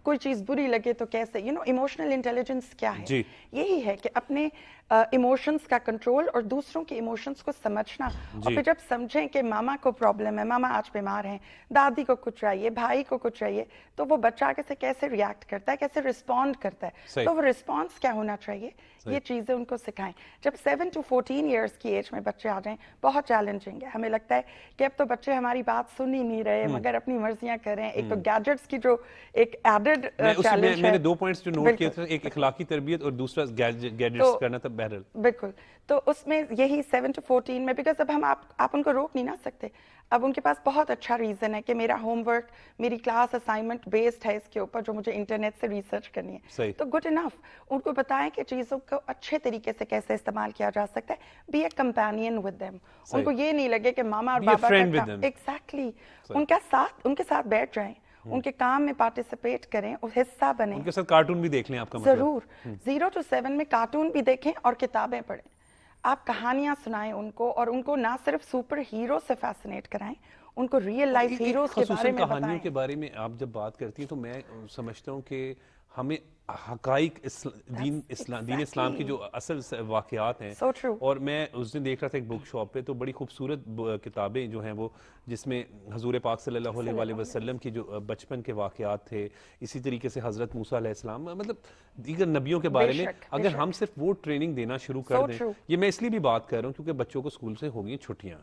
کوئی چیز بری لگے تو کیسے، ایموشنل انٹیلیجنس کیا ہے. یہی ہے کہ اپنے ایموشنس کا کنٹرول اور دوسروں کے ایموشنس کو سمجھنا. اور پھر جب سمجھیں کہ ماما کو پرابلم ہے، ماما آج بیمار ہیں، دادی کو کچھ چاہیے، بھائی کو کچھ چاہیے، تو وہ بچہ کیسے ریئیکٹ کرتا ہے، کیسے رسپونڈ کرتا ہے، تو وہ رسپانس کیا ہونا چاہیے، یہ چیزیں ان کو سکھائیں. جب 7 to 14 ایئرس کی ایج میں بچے آ جائیں بہت چیلنجنگ ہے. ہمیں لگتا ہے کہ اب تو بچے ہماری بات سن ہی نہیں رہے، مگر اپنی مرضیاں کر رہے ہیں. ایک تو گیجٹس کی جو ایک ایڈڈ چیلنج ہے. میں نے 2 پوائنٹس جو نوٹ کیے تھے، ایک اخلاقی تربیت اور دوسرا گیجٹس کرنا تھا. بہرحال بالکل. تو اس میں یہی 7 to 14 میں، بیکاز اب ہم آپ ان کو روک نہیں نہ سکتے. اب ان کے پاس بہت اچھا ریزن ہے کہ میرا ہوم ورک، میری کلاس اسائنمنٹ بیسڈ ہے اس کے اوپر جو مجھے انٹرنیٹ سے ریسرچ کرنی ہے. تو گڈ انف. ان کو بتائیں کہ چیزوں کو اچھے طریقے سے کیسے استعمال کیا جا سکتا ہے. Be a companion with them. ان کو یہ نہیں لگے کہ ماما اور بابا کا کام. ایگزیکٹلی. ان کے ساتھ بیٹھ جائیں، ان کے کام میں پارٹیسپیٹ کریں، حصہ بنیں. ان کے ساتھ کارٹون بھی دیکھ لیں آپ کا مطلب. ضرور. 0 to 7 میں کارٹون بھی دیکھیں اور کتابیں پڑھیں. آپ کہانیاں سنائیں ان کو، اور ان کو نہ صرف سپر ہیرو سے فیسنیٹ کرائیں، ان کو ریئل لائف ہیروز کے بارے میں بتائیں. کہانیوں کے بارے میں آپ جب بات کرتی ہیں تو میں سمجھتا ہوں کہ ہمیں حقائق دین اسلام کی جو اصل واقعات ہیں، اور میں اس دن دیکھ رہا تھا ایک بک شاپ پہ، تو بڑی خوبصورت کتابیں جو ہیں وہ، جس میں حضور پاک صلی اللہ علیہ وسلم کی جو بچپن کے واقعات تھے، اسی طریقے سے حضرت موسیٰ علیہ السلام، مطلب دیگر نبیوں کے بارے میں اگر ہم صرف وہ ٹریننگ دینا شروع کر دیں. یہ میں اس لیے بھی بات کر رہا ہوں کیونکہ بچوں کو اسکول سے ہو گئی چھٹیاں،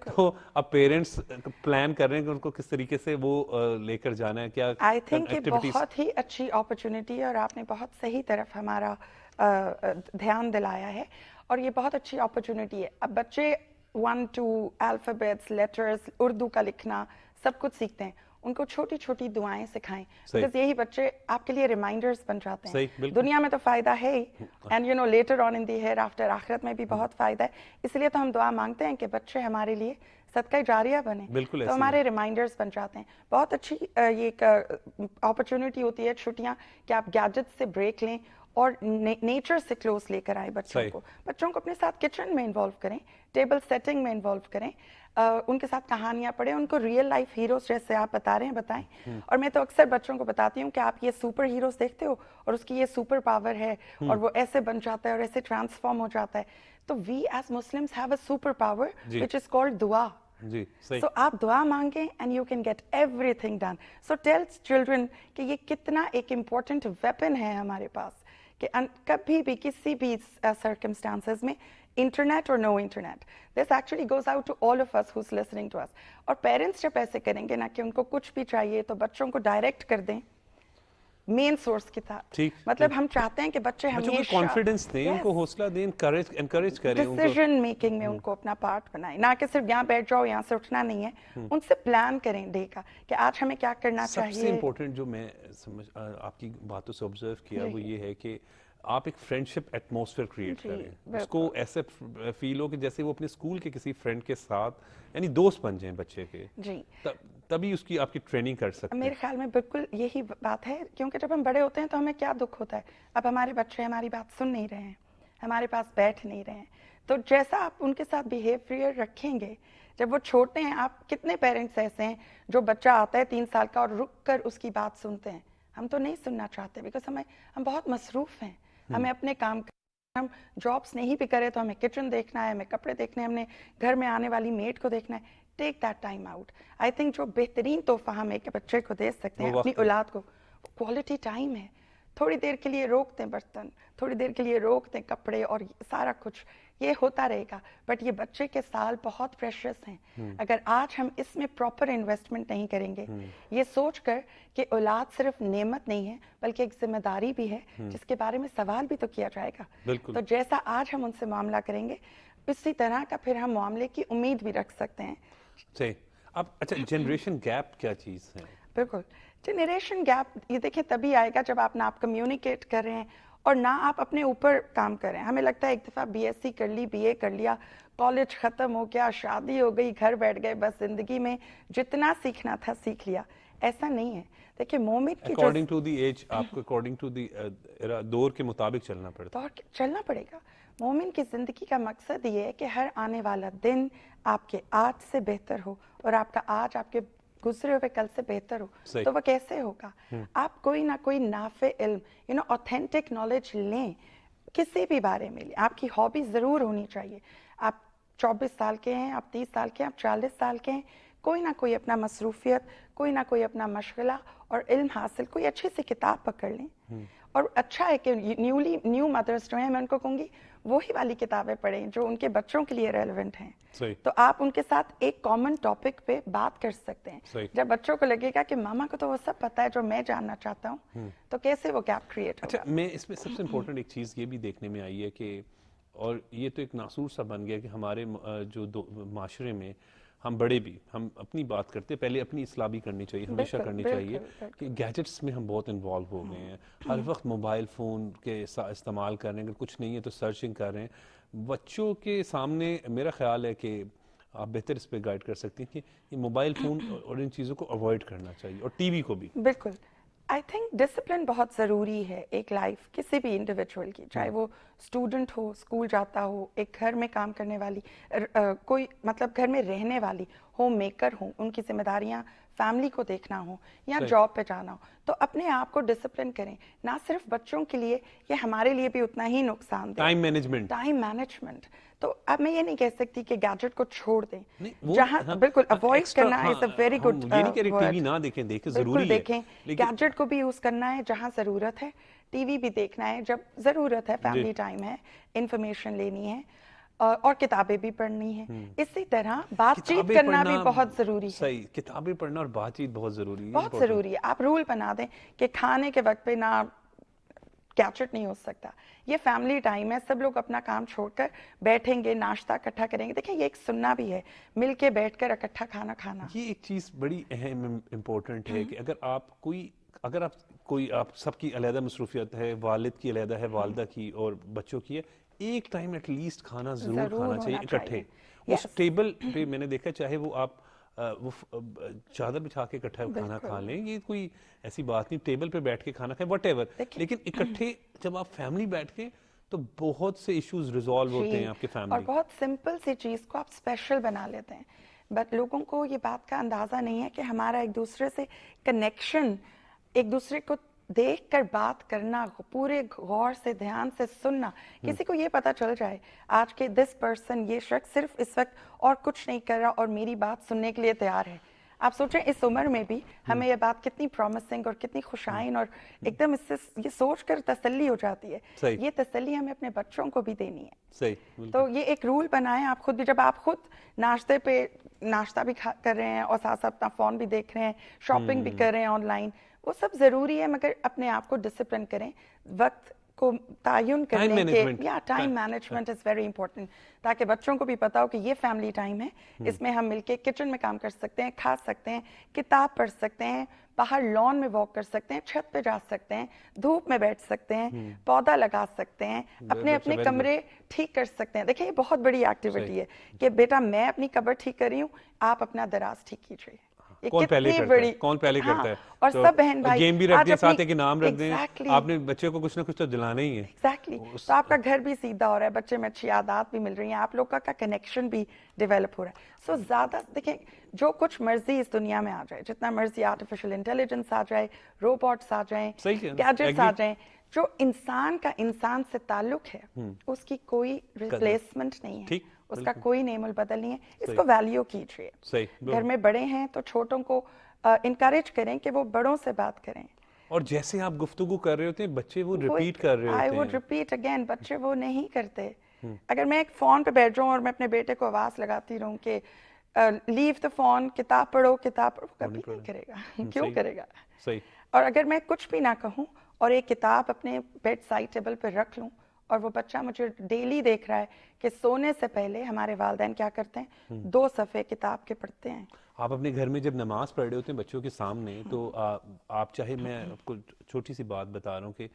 تو اب پیرنٹس پلان کر رہے ہیں کہ ان کو کس طریقے سے وہ لے کر جانا ہے. کیا آئی تھنک یہ بہت ہی اچھی اپرچونٹی ہے، اور آپ نے بہت صحیح طرف ہمارا دھیان دلایا ہے، اور یہ بہت اچھی اپرچونٹی ہے. اب بچے 1 2 الفابیٹس، لیٹرز، اردو کا لکھنا سب کچھ سیکھتے ہیں. ان کو چھوٹی چھوٹی دعائیں سکھائیں، بیکاز یہی بچے آپ کے لیے ریمائنڈرز بن جاتے ہیں. دنیا میں تو فائدہ ہے ہی، and later on in the hereafter, آخرت میں بھی بہت فائدہ ہے. اس لیے تو ہم دعا مانگتے ہیں کہ بچے ہمارے لیے صدقہ جاریہ بنے، تو ہمارے ریمائنڈرز بن جاتے ہیں. بہت اچھی یہ ایک اپرچونٹی ہوتی ہے چھٹیاں کہ آپ گیجٹ سے بریک لیں اور نیچر سے کلوز لے کر آئیں بچوں کو اپنے ساتھ کچن میں انوالو کریں، ٹیبل سیٹنگ میں انوالو کریں، ان کے ساتھ کہانیاں پڑھیں، ان کو ریئل لائف ہیروز جیسے آپ بتا رہے ہیں بتائیں. اور میں تو اکثر بچوں کو بتاتی ہوں کہ آپ یہ سپر ہیروز دیکھتے ہو اور اس کی یہ سپر پاور ہے اور وہ ایسے بن جاتا ہے اور ایسے ٹرانسفارم ہو جاتا ہے. تو we as Muslims have a super power which is called دعا. سو آپ دعا مانگیں and you can get everything done. So tell children کہ یہ کتنا ایک امپورٹنٹ ویپن ہے ہمارے پاس، کہ کبھی بھی کسی بھی سرکمسٹانسز میں انٹرنیٹ اور no internet, this actually goes out to all of us who's listening to us. اور پیرنٹس جب ایسے کریں گے نا کہ ان کو کچھ بھی چاہیے تو بچوں کو ڈائریکٹ کر دیں مین سورس کے ساتھ. مطلب ہم چاہتے ہیں کہ بچے ہمیشہ کانفیڈنس دیں، ان کو حوصلہ دیں، انکریج کریں، ڈیسیژن میکنگ میں ان کو اپنا پارٹ بنائیں، نہ کہ صرف یہاں بیٹھ جاؤ یہاں سے اٹھنا نہیں ہے. ان سے پلان کریں ڈے کا کہ آج ہمیں کیا کرنا چاہیے. سب سے امپورٹنٹ جو میں آپ کی باتوں سے آبزرو کیا وہ یہ ہے کہ آپ ایک فرینڈشپ ایٹماسفیئر کریٹ کریں، اس کو ایسے فیل ہو کہ جیسے وہ اپنے اسکول کے کسی فرینڈ کے ساتھ یعنی دوست بن جائیں بچے کے. تبھی اس کی آپ کی ٹریننگ کر سکتے ہیں. میرے خیال میں بالکل یہی بات ہے، کیونکہ جب ہم بڑے ہوتے ہیں تو ہمیں کیا دکھ ہوتا ہے، اب ہمارے بچے ہماری بات سن نہیں رہے ہیں، ہمارے پاس بیٹھ نہیں رہے ہیں. تو جیسا آپ ان کے ساتھ بیہیویئر رکھیں گے جب وہ چھوٹے ہیں, آپ کتنے پیرنٹس ایسے ہیں جو بچہ آتا ہے 3 سال کا اور رک کر اس کی بات سنتے ہیں؟ ہم تو نہیں سننا چاہتے بیکاز ہم بہت مصروف ہیں, ہمیں اپنے کام ہم جابس نہیں بھی کرے تو ہمیں کچن دیکھنا ہے, ہمیں کپڑے دیکھنے ہیں, ہم نے گھر میں آنے والی میڈ کو دیکھنا ہے. Take that time out. I think جو بہترین تحفہ ہم ایک بچے کو دے سکتے ہیں اپنی اولاد کو, کوالٹی ٹائم ہے. تھوڑی دیر کے لیے روک دیں برتن, تھوڑی دیر کے لیے روک دیں کپڑے اور سارا کچھ, یہ ہوتا رہے گا. بٹ یہ بچے کے سال بہت پریشیس ہیں. اگر آج ہم اس میں پراپر انویسٹمنٹ نہیں کریں گے, یہ سوچ کر کہ اولاد صرف نعمت نہیں ہے بلکہ ایک ذمہ داری بھی ہے جس کے بارے میں سوال بھی تو کیا جائے گا. تو جیسا آج ہم ان سے معاملہ کریں گے اسی طرح کا پھر ہم معاملے کی امید بھی رکھ سکتے ہیں. صحیح. اب اچھا, جنریشن گیپ کیا چیز ہے؟ بالکل, جنریشن گیپ یہ دیکھیں تبھی آئے گا جب آپ نہ آپ کمیونیکیٹ کر رہے ہیں اور نہ آپ اپنے اوپر کام کر رہے ہیں. ہمیں لگتا ہے ایک دفعہ BSc کر لی, BA کر لیا, کالج ختم ہو گیا, شادی ہو گئی, گھر بیٹھ گئے, بس زندگی میں جتنا سیکھنا تھا سیکھ لیا. ایسا نہیں ہے. دیکھیں مومن کی اکارڈنگ ٹو دی ایج, آپ کو اکارڈنگ ٹو دی دور کے مطابق چلنا پڑتا ہے. چلنا پڑے گا. مومن کی زندگی کا مقصد یہ ہے کہ ہر آنے والا دن آپ کے آج سے بہتر ہو اور آپ کا آج آپ کے گزرے ہوئے کل سے بہتر ہو. تو وہ کیسے ہوگا؟ آپ کوئی نہ کوئی نافع علم اوتھینٹک نالج لیں, کسی بھی بارے میں لیں. آپ کی ہابی ضرور ہونی چاہیے. آپ 24 سال کے ہیں, آپ 30 سال کے ہیں, آپ 40 سال کے ہیں, کوئی نہ کوئی اپنا مصروفیت, کوئی نہ کوئی اپنا مشغلہ اور علم حاصل, کوئی اچھی سی کتاب پکڑ لیں. اور اچھا ہے کہ نیو مدرس جو ہیں میں ان کو کہوں گی وہی والی کتابیں پڑھیں جو ان کے بچوں کے لیے ریلیونٹ ہیں. تو آپ ان کے ساتھ ایک کامن ٹاپک پہ بات کر سکتے ہیں. جب بچوں کو لگے گا کہ ماما کو تو وہ سب پتا ہے جو میں جاننا چاہتا ہوں, تو کیسے وہ گیپ کریٹ ہوگا. اچھا, میں اس میں سب سے امپورٹنٹ ایک چیز یہ بھی دیکھنے میں آئی ہے کہ, اور یہ تو ایک ناسور سا بن گیا کہ ہمارے جو معاشرے میں ہم بڑے بھی ہم اپنی بات کرتے, پہلے اپنی اصلاح بھی کرنی چاہیے, ہمیشہ کرنی چاہیے, کہ گیجٹس میں ہم بہت انوالو ہو گئے ہیں. ہر وقت موبائل فون کے استعمال کر رہے ہیں, اگر کچھ نہیں ہے تو سرچنگ کر رہے ہیں. بچوں کے سامنے میرا خیال ہے کہ آپ بہتر اس پہ گائیڈ کر سکتے ہیں کہ یہ موبائل فون اور ان چیزوں کو اوائڈ کرنا چاہیے, اور ٹی وی کو بھی. بالکل. آئی تھنک ڈسپلن بہت ضروری ہے ایک لائف کسی بھی انڈیویجول کی, چاہے وہ اسٹوڈنٹ ہو, اسکول جاتا ہو, ایک گھر میں کام کرنے والی, کوئی مطلب گھر میں رہنے والی, ہوم میکر ہوں, ان کی ذمہ داریاں فیملی کو دیکھنا ہو یا جاب پہ جانا ہو, تو اپنے آپ کو ڈسپلن کریں. نہ صرف بچوں کے لیے, یہ ہمارے لیے بھی اتنا ہی نقصان دہ. Time management. تو اب میں یہ نہیں کہہ سکتی کہ گیجٹ کو چھوڑ دیں, جہاں بالکل اوائڈ کرنا ہے. It's a very good. یہ نہیں کہ ٹی وی نہ دیکھیں, ضروری ہے, دیکھیں. گیجٹ کو بھی یوز کرنا ہے جہاں ضرورت ہے, ٹی وی بھی دیکھنا ہے جب ضرورت ہے, فیملی ٹائم ہے, انفارمیشن لینی ہے, اور کتابیں بھی پڑھنی ہیں. اسی طرح بات چیت کرنا بھی بہت ضروری ہے. صحیح, کتابیں پڑھنا اور بات چیت بہت ضروری ہے. بہت ضروری ہے. آپ رول بنا دیں کہ کھانے کے وقت پہ نہ گیجٹ نہیں ہو سکتا. یہ فیملی ٹائم ہے, سب لوگ اپنا کام چھوڑ کر بیٹھیں گے, ناشتہ اکٹھا کریں گے. دیکھیں یہ ایک سننا بھی ہے, مل کے بیٹھ کر اکٹھا کھانا کھانا. یہ ایک چیز بڑی اہم امپورٹنٹ ہے کہ اگر آپ سب کی علیحدہ مصروفیت ہے, والد کی علیحدہ ہے, والدہ کی اور بچوں کی ہے, ایک ٹائم ایٹ لیسٹ کھانا ضرور کھانا چاہیے اکٹھے. اس ٹیبل پہ میں نے دیکھا, چاہے وہ آپ وہ چادر بچھا کے اکٹھا کھانا کھا لیں, یہ کوئی ایسی بات نہیں, ٹیبل پہ بیٹھ کے کھانا کھائیں, وٹ ایور, لیکن اکٹھے جب آپ فیملی بیٹھ کے تو بہت سے ایشوز ریزالو ہوتے ہیں آپ کے فیملی. اور بہت سمپل سی چیز کو آپ اسپیشل بنا لیتے ہیں. بٹ لوگوں کو یہ بات کا اندازہ نہیں ہے کہ ہمارا ایک دوسرے سے کنیکشن, ایک دوسرے کو دیکھ کر بات کرنا, پورے غور سے دھیان سے سننا. کسی کو یہ پتا چل جائے آج کے دس پرسن, یہ شخص صرف اس وقت اور کچھ نہیں کر رہا اور میری بات سننے کے لیے تیار ہے. آپ سوچیں اس عمر میں بھی ہمیں یہ بات کتنی پرومسنگ اور کتنی خوشائن, اور ایک دم اس سے یہ سوچ کر تسلی ہو جاتی ہے. یہ تسلی ہمیں اپنے بچوں کو بھی دینی ہے. تو یہ ایک رول بنائیں آپ خود بھی, جب آپ خود ناشتے پہ ناشتہ بھی کر رہے ہیں اور ساتھ ساتھ اپنا فون بھی دیکھ رہے ہیں, شاپنگ بھی کر رہے ہیں آن لائن, وہ سب ضروری ہے, مگر اپنے آپ کو ڈسپلن کریں, وقت کو تعین کرنے کے, یا time management is very important, تاکہ بچوں کو بھی پتا ہو کہ یہ فیملی ٹائم ہے, اس میں ہم مل کے کچن میں کام کر سکتے ہیں, کھا سکتے ہیں, کتاب پڑھ سکتے ہیں, باہر لان میں واک کر سکتے ہیں, چھت پہ جا سکتے ہیں, دھوپ میں بیٹھ سکتے ہیں, پودا لگا سکتے ہیں, اپنے اپنے کمرے ٹھیک کر سکتے ہیں. دیکھیں یہ بہت بڑی ایکٹیویٹی ہے کہ بیٹا میں اپنی قبر ٹھیک کر رہی ہوں, آپ اپنا دراز ٹھیک کیجیے. کون پہلے کرتا ہے, کون پہلے کرتا ہے, اور سب بہن بھائی گیم بھی رکھ دیں, ساتھ ایک انعام رکھ دیں, آپ نے بچے کو کچھ نہ کچھ تو دلانا ہی ہے. ایگزیکٹلی, تو آپ کا گھر بھی سیدھا ہو رہا ہے, بچے میں اچھی عادات بھی مل رہی ہیں, آپ لوگ کا کنیکشن بھی ڈیولپ ہو رہا ہے. سو زیادہ دیکھیں, جو کچھ مرضی اس دنیا میں آ جائے, جتنا مرضی آرٹیفیشل انٹیلیجنس آ جائے, روبوٹس آ جائیں, گیجٹس آ جائیں, جو انسان کا انسان سے تعلق ہے اس کی کوئی ریپلیسمنٹ نہیں ہے, اس کا کوئی نعم البدل نہیں ہے. اس کو ویلیو کیجیے. گھر میں بڑے ہیں تو چھوٹوں کو انکریج کریں کہ وہ بڑوں سے بات کریں. اور جیسے آپ گفتگو کر رہے ہوتے ہیں بچے وہ ریپیٹ کر رہے ہوتے ہیں. I would repeat again, بچے وہ نہیں کرتے. اگر میں ایک فون پہ بیٹھ جاؤں اور میں اپنے بیٹے کو آواز لگاتی رہوں کہ لیو دا فون, کتاب پڑھو, کبھی نہیں کرے گا. کیوں کرے گا؟ اور اگر میں کچھ بھی نہ کہوں اور ایک کتاب اپنے بیڈ سائڈ ٹیبل پہ رکھ لوں, اور وہ بچہ مجھے ڈیلی دیکھ رہا ہے کہ سونے سے پہلے ہمارے والدین کیا کرتے ہیں, 2 صفحے کتاب کے پڑھتے ہیں. آپ اپنے گھر میں جب نماز پڑھ رہے ہوتے ہیں بچوں کے سامنے, تو آپ چاہے, میں آپ کو چھوٹی سی بات بتا رہا ہوں کہ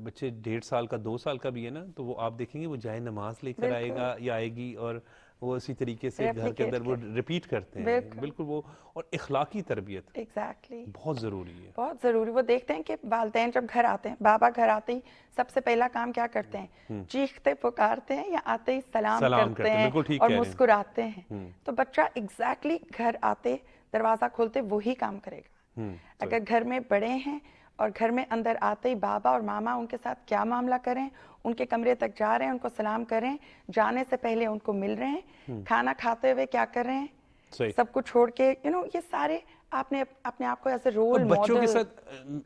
بچے 1.5 سال کا 2 سال کا بھی ہے نا, تو وہ آپ دیکھیں گے وہ جائے نماز لے کر آئے گا یا آئے گی, اور وہ اسی طریقے سے گھر کے اندر وہ ریپیٹ کرتے ہیں. بالکل. وہ اور اخلاقی تربیت ایگزیکٹلی بہت ضروری ہے, بہت ضروری. وہ دیکھتے ہیں کہ والدین جب گھر آتے ہیں, بابا گھر آتے ہی سب سے پہلا کام کیا کرتے ہیں, چیختے پکارتے ہیں یا آتے ہی سلام کرتے ہیں اور مسکراتے ہیں. تو بچہ ایگزیکٹلی گھر آتے دروازہ کھولتے وہی کام کرے گا. اگر گھر میں بڑے ہیں اور گھر میں اندر آتے ہی بابا اور ماما ان کے ساتھ کیا معاملہ کریں, ان کے کمرے تک جا رہے ہیں, ان کو سلام کریں, جانے سے پہلے ان کو مل رہے ہیں, کھانا کھاتے ہوئے کیا کر رہے ہیں, سب کو چھوڑ کے یہ سارے آپ نے اپنے آپ کو ایز اے رول ماڈل. بچوں کے ساتھ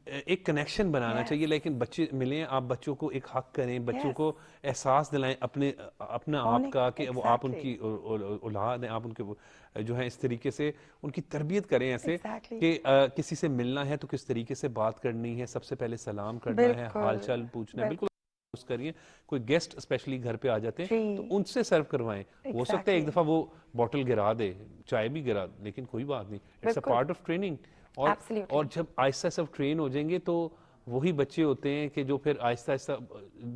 ایک کنیکشن بنانا چاہیے, لیکن بچے ملیں, آپ بچوں کو ایک حق کریں, بچوں کو احساس دلائیں اپنا آپ کا کہ وہ آپ ان کی اولاد ہیں, آپ ان کے جو ہیں اس طریقے سے ان کی تربیت کریں ایسے کہ کسی سے ملنا ہے تو کس طریقے سے بات کرنی ہے, سب سے پہلے سلام کرنا ہے, حال چال پوچھنا ہے. بالکل کریے. کوئی گیسٹ اسپیشلی گھر پہ آ جاتے ہیں تو ان سے سرو کروائیں. ہو سکتا ہے ایک دفعہ وہ بوٹل گرا دے, چائے بھی گرا, لیکن کوئی بات نہیں, it's a part of training. اور جب آہستہ آہستہ ٹرین ہو جائیں گے تو وہی بچے ہوتے ہیں کہ جو پھر آہستہ آہستہ,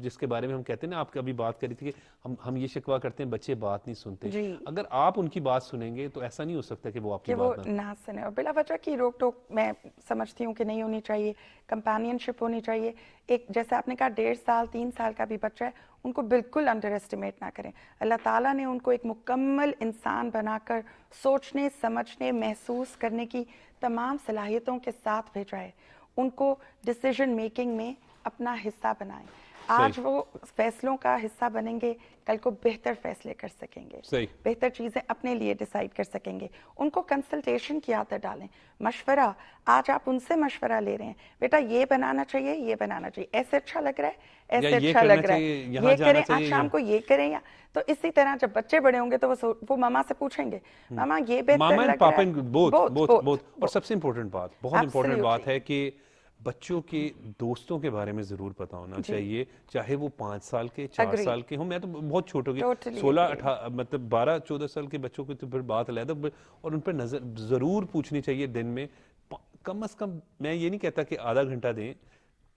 جس کے بارے میں ہم کہتے ہیں نا, آپ ابھی بات کری تھی کہ ہم یہ شکوہ کرتے ہیں بچے بات نہیں سنتے. اگر آپ ان کی بات سنیں گے تو ایسا نہیں ہو سکتا کہ وہ آپ کی بات نہ سنیں. اور بلا وجہ کی روک ٹوک میں سمجھتی ہوں کہ نہیں ہونی چاہیے. کمپینین شپ ہونی چاہیے. ایک جیسے آپ نے کہا 1.5 سال 3 سال کا بھی بچہ ہے, ان کو بالکل انڈر ایسٹیمیٹ نہ کریں. اللہ تعالیٰ نے ان کو ایک مکمل انسان بنا کر سوچنے, سمجھنے, محسوس کرنے کی تمام صلاحیتوں کے ساتھ بھیجا ہے. ان کو ڈیسیژن میکنگ میں اپنا حصہ بنائیں. آج وہ فیصلوں کا حصہ بنیں گے, کل کو بہتر فیصلے کر سکیں گے, بہتر چیزیں اپنے لیے ڈیسائیڈ کر سکیں گے. ان کو کنسلٹیشن کی عادت ڈالیں, مشورہ. آج آپ ان سے مشورہ لے رہے ہیں, بیٹا یہ بنانا چاہیے, یہ بنانا چاہیے, ایسے اچھا لگ رہا ہے, ایسے اچھا لگ رہا ہے, یہ کریں, آج شام کو یہ کریں. یا تو اسی طرح جب بچے بڑے ہوں گے تو وہ ماما سے پوچھیں گے, ماما یہ بہتر لگ رہا ہے. اور سب سے امپورٹنٹ بات, بہت امپورٹنٹ بات ہے کہ بچوں کے دوستوں کے بارے میں ضرور پتہ ہونا چاہیے, چاہے وہ 5 سال کے 4 سال کے ہوں. میں تو بہت چھوٹے ہو گئے 16 مطلب 12-14 سال کے بچوں کو تو پھر بات علیحدہ, اور ان پر نظر ضرور پوچھنی چاہیے. دن میں کم از کم, میں یہ نہیں کہتا کہ آدھا گھنٹہ دیں,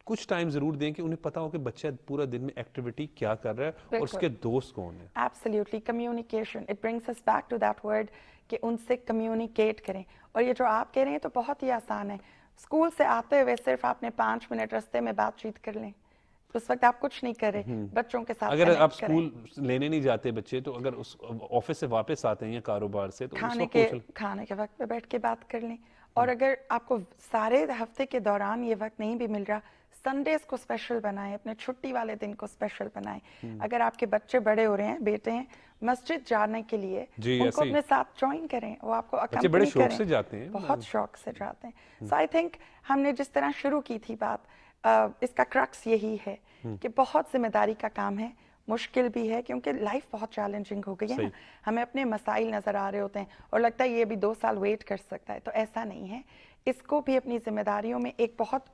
کچھ ٹائم ضرور دیں کہ انہیں پتا ہو کہ بچہ پورا دن میں ایکٹیویٹی کیا کر رہا ہے اور اس کے دوست کون ہیں. Absolutely, communication, it brings us back to that word کہ ان سے کمیونیکیٹ کریں. اور یہ جو آپ کہہ رہے ہیں تو بہت ہی آسان ہے. اسکول سے آتے ہوئے صرف آپ نے 5 منٹ رستے میں بات چیت کر لیں, اس وقت آپ کچھ نہیں کر رہے, بچوں کے ساتھ اگر آپ اسکول لینے نہیں جاتے بچے, تو اگر اس آفس سے واپس آتے ہیں یا کاروبار سے, تو کھانے کے وقت پہ بیٹھ کے بات کر لیں. اور اگر آپ کو سارے ہفتے کے دوران یہ وقت نہیں بھی مل رہا, سنڈیز کو اسپیشل بنائیں, اپنے چھٹی والے دن کو اسپیشل بنائیں. اگر آپ کے بچے بڑے ہو رہے ہیں, بیٹے ہیں, مسجد جانے کے لیے ان کو اپنے ساتھ جوائن کریں, وہ آپ کو بڑے شوق سے جاتے ہیں, بہت شوق سے جاتے ہیں. سو آئی تھنک ہم نے جس طرح شروع کی تھی بات, اس کا کرکس یہی ہے کہ بہت ذمہ داری کا کام ہے, مشکل بھی ہے کیونکہ لائف بہت چیلنجنگ ہو گئی ہے نا. ہمیں اپنے مسائل نظر آ رہے ہوتے ہیں اور لگتا ہے یہ بھی 2 سال ویٹ کر سکتا ہے, تو ایسا نہیں ہے. اس کو بھی اپنی ذمہ داریوں میں ایک بہت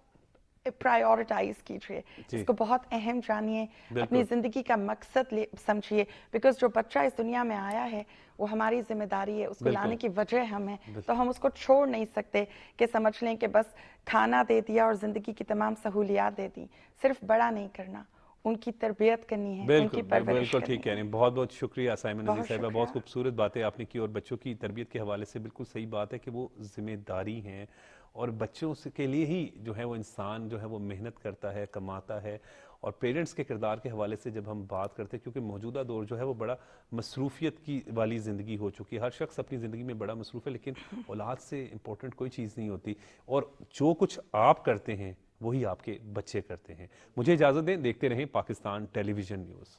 پرائیورٹائز کیجیے, اس کو بہت اہم جانیے, اپنی زندگی کا مقصد سمجھیے. بیکاز جو بچہ اس دنیا میں آیا ہے وہ ہماری ذمہ داری ہے, اس کو لانے کی وجہ ہم ہیں, تو ہم اس کو چھوڑ نہیں سکتے کہ سمجھ لیں کہ بس کھانا دے دیا اور زندگی کی تمام سہولیات دے دی. صرف بڑا نہیں کرنا, ان کی تربیت کرنی ہے، ان کی بالکل پرورش بالکل ٹھیک کہہ رہے ہیں. بہت بہت شکریہ سائمہ نذیر بہت صاحبہ، شکریہ. بہت خوبصورت باتیں آپ نے کی، اور بچوں کی تربیت کے حوالے سے بالکل صحیح بات ہے کہ وہ ذمہ داری ہیں، اور بچوں کے لیے ہی جو ہے وہ انسان جو ہے وہ محنت کرتا ہے، کماتا ہے. اور پیرنٹس کے کردار کے حوالے سے جب ہم بات کرتے ہیں، کیونکہ موجودہ دور جو ہے وہ بڑا مصروفیت کی والی زندگی ہو چکی ہے، ہر شخص اپنی زندگی میں بڑا مصروف ہے، لیکن اولاد سے امپورٹنٹ کوئی چیز نہیں ہوتی، اور جو کچھ آپ کرتے ہیں وہی آپ کے بچے کرتے ہیں. مجھے اجازت دیں، دیکھتے رہیں پاکستان ٹیلی ویژن نیوز.